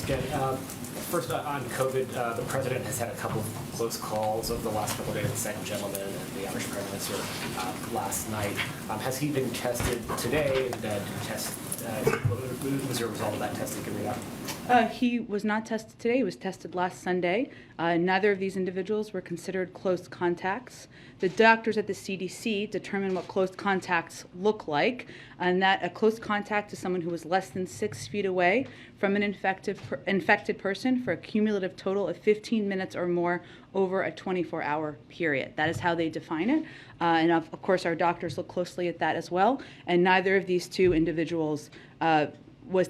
Again, first on COVID, the president has had a couple of close calls over the last couple of days, the second gentleman and the Irish prime minister last night. Has he been tested today? Was there a result of that testing coming out? He was not tested today. He was tested last Sunday. Neither of these individuals were considered close contacts. The doctors at the CDC determine what close contacts look like, and that a close contact is someone who was less than 6 feet away from an infected person for a cumulative total of 15 minutes or more over a 24-hour period. That is how they define it. And of course, our doctors look closely at that as well. And neither of these two individuals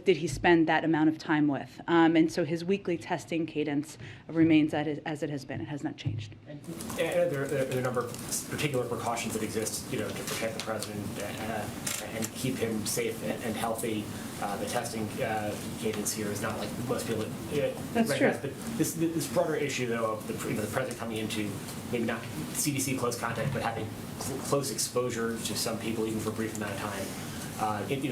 did he spend that amount of time with. And so his weekly testing cadence remains as it has been. It has not changed. And there are a number of particular precautions that exist, to protect the president and keep him safe and healthy. The testing cadence here is not like most people That's recognize. true. But this broader issue, though, of the president coming into maybe not CDC close contact, but having close exposure to some people even for a brief amount of time. Getting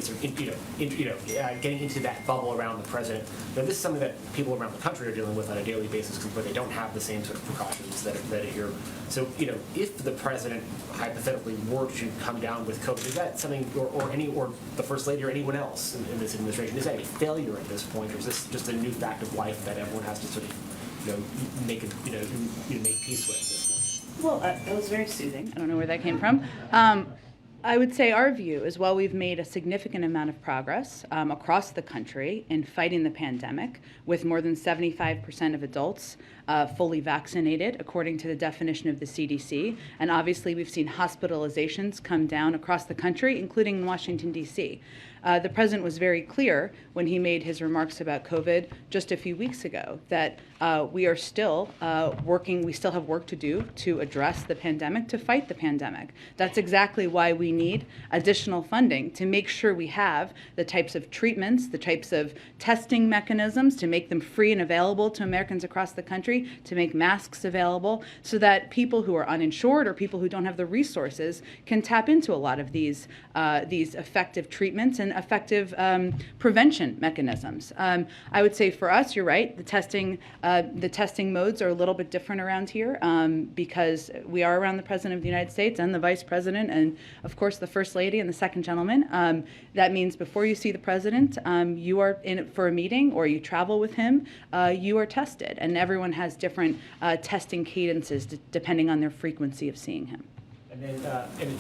into that bubble around the president. This is something that people around the country are dealing with on a daily basis, but they don't have the same sort of precautions that are here. So, if the president hypothetically were to come down with COVID, is that something, or the first lady or anyone else in this administration, is that a failure at this point, or is this just a new fact of life that everyone has to sort of, make peace with at this point? Well, that was very soothing. I don't know where that came from. I would say our view is, while we've made a significant amount of progress across the country in fighting the pandemic, with more than 75% of adults fully vaccinated, according to the definition of the CDC, and obviously we've seen hospitalizations come down across the country, including in Washington, D.C. The president was very clear when he made his remarks about COVID just a few weeks ago that we are still working, we still have work to do to address the pandemic, to fight the pandemic. That's exactly why we need additional funding to make sure we have the types of treatments, the types of testing mechanisms to make them free and available to Americans across the country, to make masks available so that people who are uninsured or people who don't have the resources can tap into a lot of these effective treatments and effective prevention mechanisms. I would say for us, you're right, the testing modes are a little bit different around here because we are around the President of the United States and the Vice President and, of course, the First Lady and the Second Gentleman. That means before you see the President, you are in for a meeting or you travel with him, you are tested. And everyone has different testing cadences depending on their frequency of seeing him. And then,